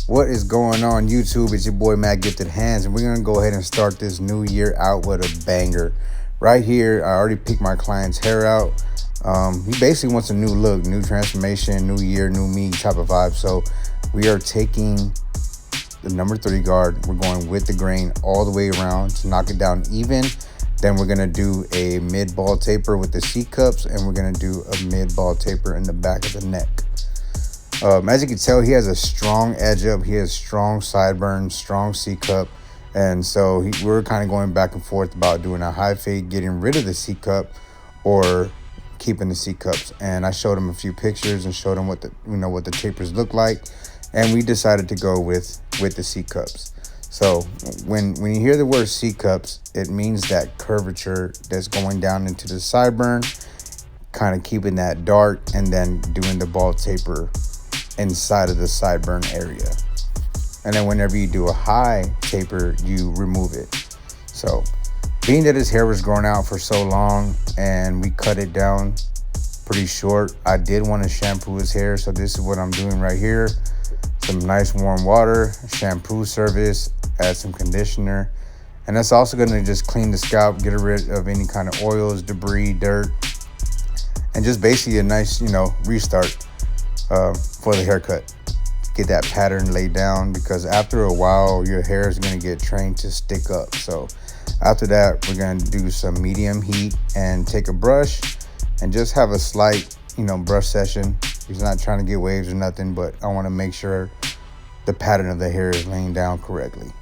What is going on, YouTube? It's your boy Matt Giftedhands, and we're gonna go ahead and start this new year out with a banger. Right here, I already picked my client's hair out. He basically wants a new look, new transformation, new year, new me type of vibe. So we are taking the number 3 guard. We're going with the grain all the way around to knock it down even. Then we're gonna do a mid ball taper with the C-cups, and we're gonna do a mid ball taper in the back of the neck. As you can tell, he has a strong edge up. He has strong sideburns, strong C-cup. And so we're kind of going back and forth about doing a high fade, getting rid of the C-cup or keeping the C-cups. And I showed him a few pictures and showed him what the tapers look like. And we decided to go with the C-cups. So when you hear the word C-cups, it means that curvature that's going down into the sideburn, kind of keeping that dark, and then doing the ball taper inside of the sideburn area. And then whenever you do a high taper, you remove it. So being that his hair was grown out for so long and we cut it down pretty short, I did want to shampoo his hair. So this is what I'm doing right here. Some nice warm water, shampoo service, add some conditioner. And that's also going to just clean the scalp, get rid of any kind of oils, debris, dirt, and just basically a nice, restart for the haircut. Get that pattern laid down, because after a while your hair is going to get trained to stick up. So after that, we're going to do some medium heat and take a brush and just have a slight brush session. He's not trying to get waves or nothing, but I want to make sure the pattern of the hair is laying down correctly.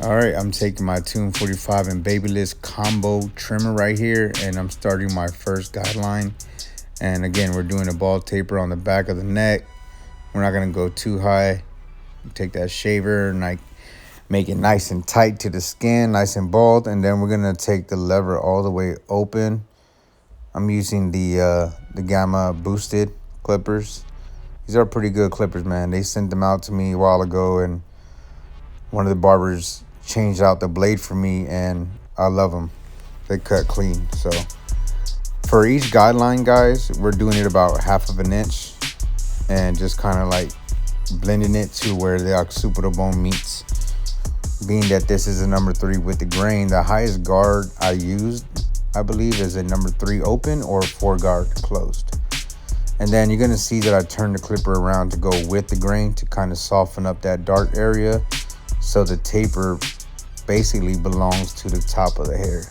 All right, I'm taking my 245 and Babyliss combo trimmer right here, and I'm starting my first guideline. And again, we're doing a ball taper on the back of the neck. We're not gonna go too high. Take that shaver and make it nice and tight to the skin, nice and bald. And then we're gonna take the lever all the way open. I'm using the Gamma boosted clippers. These are pretty good clippers, man. They sent them out to me a while ago, and one of the barbers changed out the blade for me, and I love them. They cut clean. So for each guideline, guys, we're doing it about 1/2 inch and just kind of like blending it to where the occipital bone meets. Being that this is a number 3 with the grain, the highest guard I used, I believe, is a number 3 open or 4 guard closed. And then you're gonna see that I turn the clipper around to go with the grain to kind of soften up that dark area. So the taper basically belongs to the top of the hair.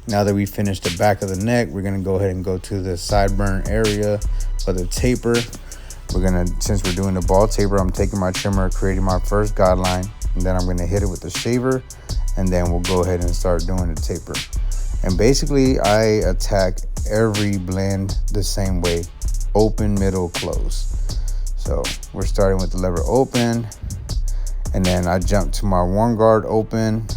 Now that we finished the back of the neck, we're gonna go ahead and go to the sideburn area for the taper. Since we're doing the ball taper, I'm taking my trimmer, creating my first guideline, and then I'm gonna hit it with the shaver, and then we'll go ahead and start doing the taper. And basically, I attack every blend the same way: open, middle, close. So we're starting with the lever open, and then I jump to my 1 guard open.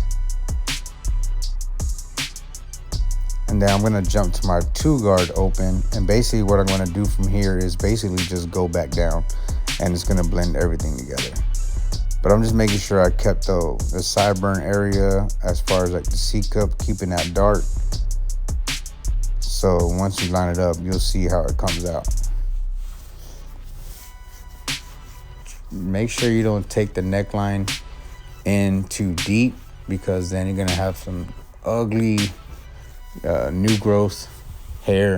And then I'm gonna jump to my 2 guard open, and basically what I'm gonna do from here is basically just go back down, and it's gonna blend everything together. But I'm just making sure I kept the sideburn area as far as like the C-cup, keeping that dark. So once you line it up, you'll see how it comes out. Make sure you don't take the neckline in too deep, because then you're gonna have some ugly new growth hair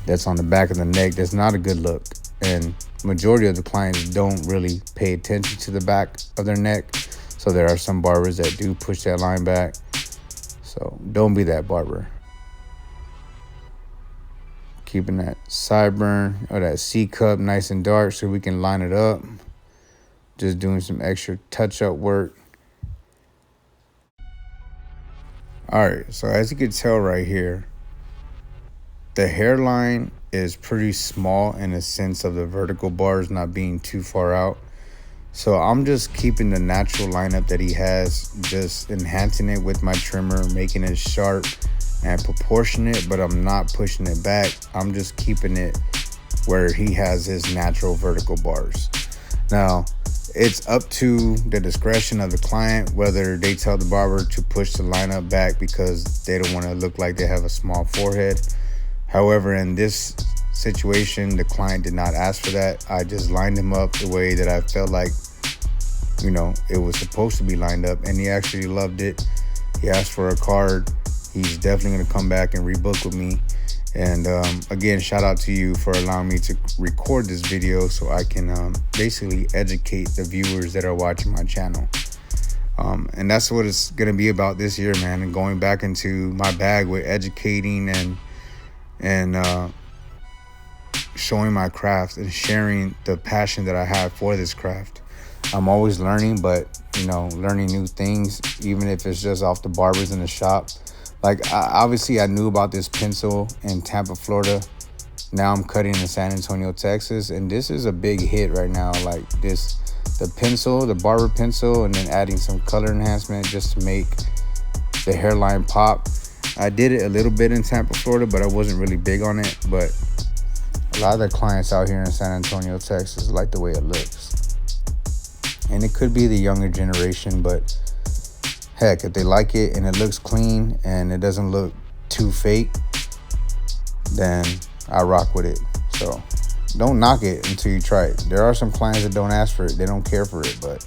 that's on the back of the neck. That's not a good look, and majority of the clients don't really pay attention to the back of their neck. So there are some barbers that do push that line back. So don't be that barber. Keeping that Sideburn or that C-cup nice and dark so we can line it up. Just doing some extra touch-up work. All right, so as you can tell right here, the hairline is pretty small in the sense of the vertical bars not being too far out. So I'm just keeping the natural lineup that he has, just enhancing it with my trimmer, making it sharp and proportionate, but I'm not pushing it back. I'm just keeping it where he has his natural vertical bars. Now, it's up to the discretion of the client whether they tell the barber to push the lineup back because they don't want to look like they have a small forehead. However, in this situation, the client did not ask for that. I just lined him up the way that I felt like, you know, it was supposed to be lined up, and he actually loved it. He asked for a card. He's definitely going to come back and rebook with me. And again, shout out to you for allowing me to record this video so I can basically educate the viewers that are watching my channel. And that's what it's going to be about this year, man, and going back into my bag with educating and showing my craft and sharing the passion that I have for this craft. I'm always learning, but, you know, learning new things, even if it's just off the barbers in the shop. Like, obviously, I knew about this pencil in Tampa, Florida. Now I'm cutting in San Antonio, Texas, and this is a big hit right now. Like this, the pencil, the barber pencil, and then adding some color enhancement just to make the hairline pop. I did it a little bit in Tampa, Florida, but I wasn't really big on it. But a lot of the clients out here in San Antonio, Texas, like the way it looks. And it could be the younger generation, but heck, if they like it and it looks clean and it doesn't look too fake, then I rock with it. So don't knock it until you try it. There are some clients that don't ask for it. They don't care for it, but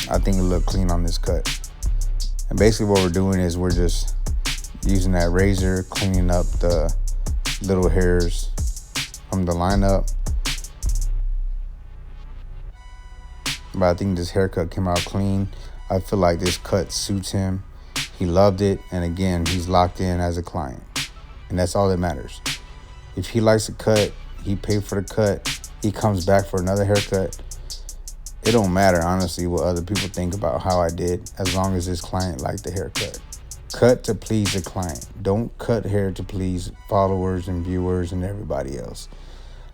I think it looked clean on this cut. And basically what we're doing is we're just using that razor, cleaning up the little hairs from the lineup. But I think this haircut came out clean. I feel like this cut suits him. He loved it. And again, he's locked in as a client. And that's all that matters. If he likes the cut, he paid for the cut, he comes back for another haircut. It don't matter, honestly, what other people think about how I did, as long as this client liked the haircut. Cut to please the client. Don't cut hair to please followers and viewers and everybody else.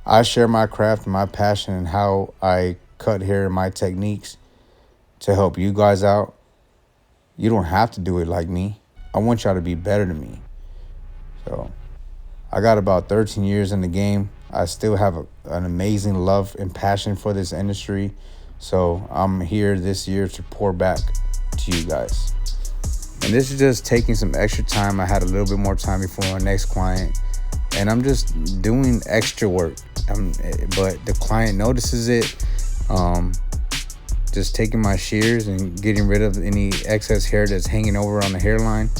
I share my craft and my passion and how I cut hair and my techniques to help you guys out. You don't have to do it like me. I want y'all to be better than me. So I got about 13 years in the game. I still have an amazing love and passion for this industry. So I'm here this year to pour back to you guys. And this is just taking some extra time. I had a little bit more time before my next client. And I'm just doing extra work. But the client notices it. Just taking my shears and getting rid of any excess hair that's hanging over on the hairline.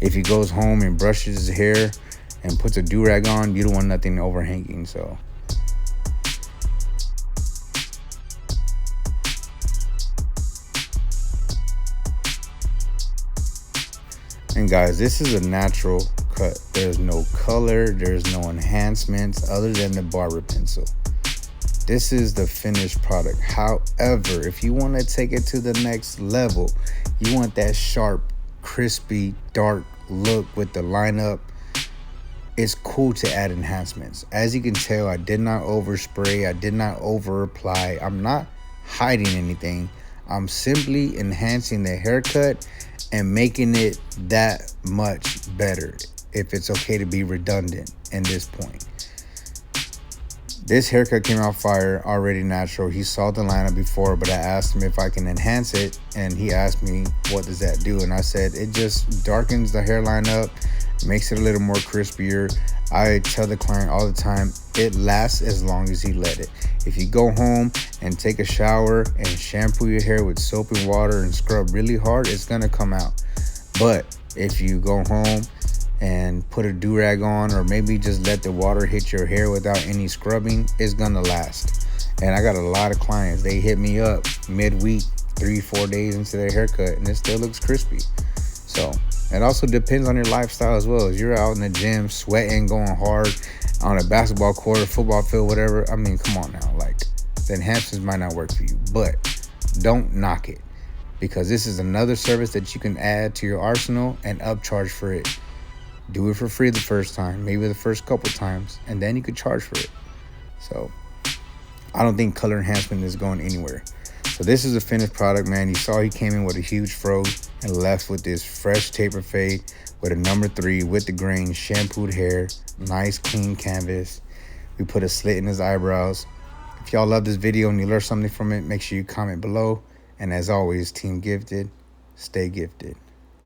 If he goes home and brushes his hair and puts a do-rag on, you don't want nothing overhanging. So and guys, this is a natural cut. There's no color, there's no enhancements other than the barber pencil. This is the finished product. However, if you want to take it to the next level, you want that sharp, crispy, dark look with the lineup, it's cool to add enhancements. As you can tell, I did not overspray. I did not over apply. I'm not hiding anything. I'm simply enhancing the haircut and making it that much better, if it's okay to be redundant in this point. This haircut came out fire, already natural. He saw the lineup before, but I asked him if I can enhance it, and he asked me, what does that do? And I said, it just darkens the hairline up, makes it a little more crispier. I tell the client all the time, it lasts as long as you let it. If you go home and take a shower and shampoo your hair with soap and water and scrub really hard, it's gonna come out. But if you go home and put a do-rag on, or maybe just let the water hit your hair without any scrubbing, it's gonna last. And I got a lot of clients, they hit me up midweek, 3-4 days into their haircut, and it still looks crispy. So it also depends on your lifestyle as well. If you're out in the gym sweating, going hard on a basketball court, football field, whatever, I mean, come on now. Like, the enhancements might not work for you, but don't knock it, because this is another service that you can add to your arsenal and upcharge for it. Do it for free the first time, maybe the first couple times, and then you could charge for it. So I don't think color enhancement is going anywhere. So this is a finished product, man. You saw he came in with a huge fro and left with this fresh taper fade with a number 3 with the grain, shampooed hair, nice clean canvas. We put a slit in his eyebrows. If y'all love this video and you learned something from it, make sure you comment below. And as always, Team Gifted, stay gifted.